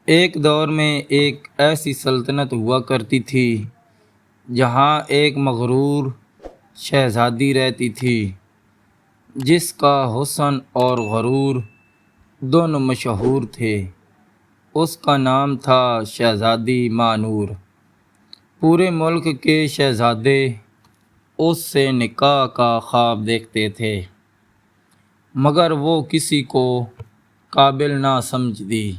ایک دور میں ایک ایسی سلطنت ہوا کرتی تھی جہاں ایک مغرور شہزادی رہتی تھی جس کا حسن اور غرور دونوں مشہور تھے۔ اس کا نام تھا شہزادی مانور۔ پورے ملک کے شہزادے اس سے نکاح کا خواب دیکھتے تھے، مگر وہ کسی کو قابل نہ سمجھتی۔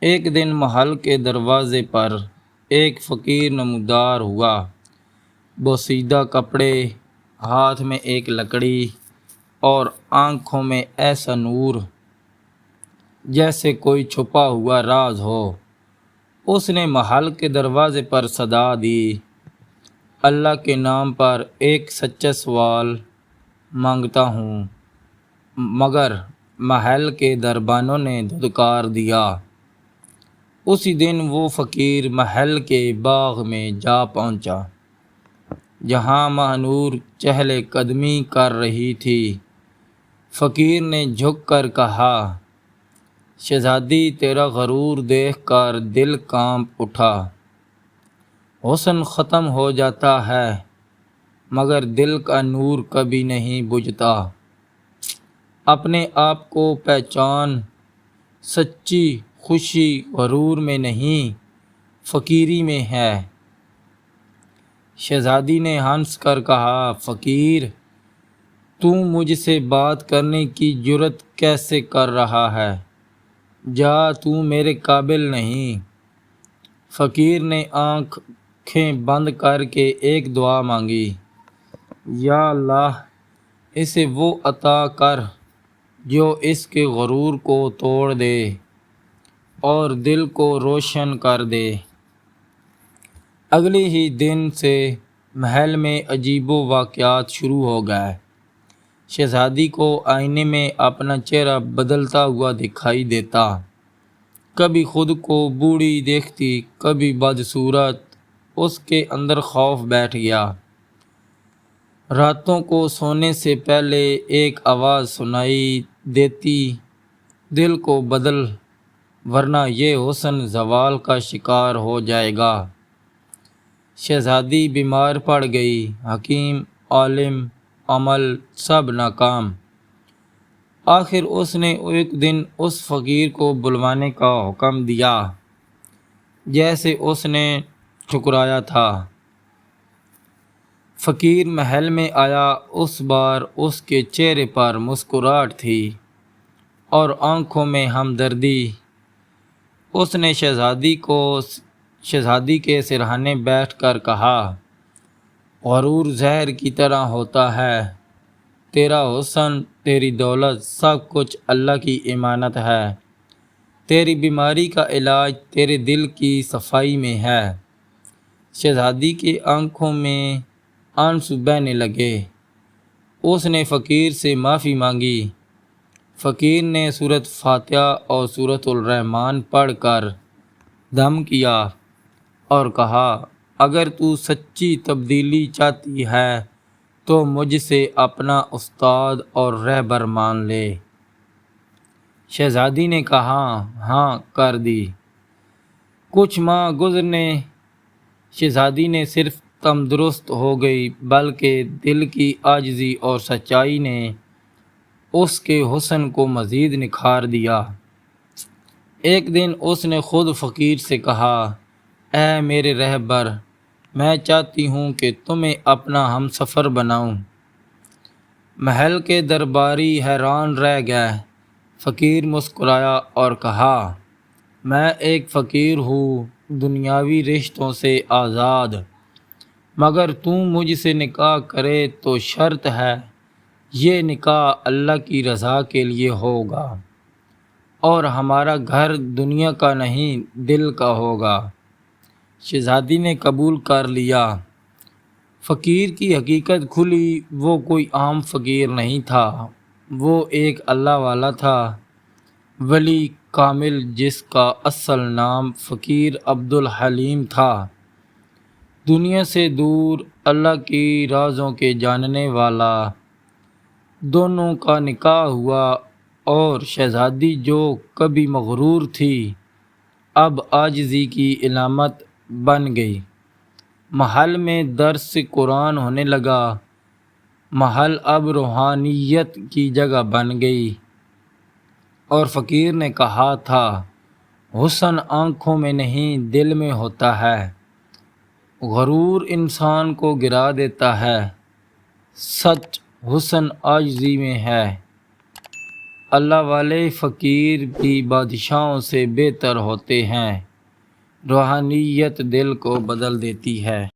ایک دن محل کے دروازے پر ایک فقیر نمودار ہوا، بوسیدہ کپڑے، ہاتھ میں ایک لکڑی اور آنکھوں میں ایسا نور جیسے کوئی چھپا ہوا راز ہو۔ اس نے محل کے دروازے پر صدا دی، اللہ کے نام پر ایک سچا سوال مانگتا ہوں، مگر محل کے دربانوں نے دھتکار دیا۔ اسی دن وہ فقیر محل کے باغ میں جا پہنچا جہاں مانور چہل قدمی کر رہی تھی۔ فقیر نے جھک کر کہا، شہزادی تیرا غرور دیکھ کر دل کانپ اٹھا۔ حسن ختم ہو جاتا ہے مگر دل کا نور کبھی نہیں بجھتا۔ اپنے آپ کو پہچان، سچی خوشی غرور میں نہیں فقیری میں ہے۔ شہزادی نے ہنس کر کہا، فقیر تو مجھ سے بات کرنے کی جرأت کیسے کر رہا ہے؟ جا، تو میرے قابل نہیں۔ فقیر نے آنکھیں بند کر کے ایک دعا مانگی، یا اللہ اسے وہ عطا کر جو اس کے غرور کو توڑ دے اور دل کو روشن کر دے۔ اگلے ہی دن سے محل میں عجیب و واقعات شروع ہو گئے۔ شہزادی کو آئینے میں اپنا چہرہ بدلتا ہوا دکھائی دیتا، کبھی خود کو بوڑھی دیکھتی، کبھی بدصورت۔ اس کے اندر خوف بیٹھ گیا۔ راتوں کو سونے سے پہلے ایک آواز سنائی دیتی، دل کو بدل ورنہ یہ حسن زوال کا شکار ہو جائے گا۔ شہزادی بیمار پڑ گئی، حکیم، عالم، عمل سب ناکام۔ آخر اس نے ایک دن اس فقیر کو بلوانے کا حکم دیا جیسے اس نے ٹھکرایا تھا۔ فقیر محل میں آیا۔ اس بار اس کے چہرے پر مسکراہٹ تھی اور آنکھوں میں ہمدردی۔ اس نے شہزادی کے سرہانے بیٹھ کر کہا، غرور زہر کی طرح ہوتا ہے، تیرا حسن، تیری دولت، سب کچھ اللہ کی امانت ہے۔ تیری بیماری کا علاج تیرے دل کی صفائی میں ہے۔ شہزادی کی آنکھوں میں آنسو بہنے لگے۔ اس نے فقیر سے معافی مانگی۔ فقیر نے سورۃ فاتحہ اور سورۃ الرحمن پڑھ کر دم کیا اور کہا، اگر تو سچی تبدیلی چاہتی ہے تو مجھ سے اپنا استاد اور رہبر مان لے۔ شہزادی نے کہا، ہاں کر دی۔ کچھ ماہ گزرنے شہزادی نے صرف تندرست ہو گئی بلکہ دل کی عاجزی اور سچائی نے اس کے حسن کو مزید نکھار دیا۔ ایک دن اس نے خود فقیر سے کہا، اے میرے رہبر، میں چاہتی ہوں کہ تمہیں اپنا ہمسفر بناؤں۔ محل کے درباری حیران رہ گئے۔ فقیر مسکرایا اور کہا، میں ایک فقیر ہوں، دنیاوی رشتوں سے آزاد، مگر تم مجھ سے نکاح کرے تو شرط ہے، یہ نکاح اللہ کی رضا کے لیے ہوگا اور ہمارا گھر دنیا کا نہیں دل کا ہوگا۔ شہزادی نے قبول کر لیا۔ فقیر کی حقیقت کھلی، وہ کوئی عام فقیر نہیں تھا، وہ ایک اللہ والا تھا، ولی کامل جس کا اصل نام فقیر عبدالحلیم تھا۔ دنیا سے دور، اللہ کی رازوں کے جاننے والا۔ دونوں کا نکاح ہوا اور شہزادی جو کبھی مغرور تھی اب عاجزی کی علامت بن گئی۔ محل میں درس قرآن ہونے لگا، محل اب روحانیت کی جگہ بن گئی۔ اور فقیر نے کہا تھا، حسن آنکھوں میں نہیں دل میں ہوتا ہے، غرور انسان کو گرا دیتا ہے، سچ حسن عاجزی میں ہے۔ اللہ والے فقیر بھی بادشاہوں سے بہتر ہوتے ہیں، روحانیت دل کو بدل دیتی ہے۔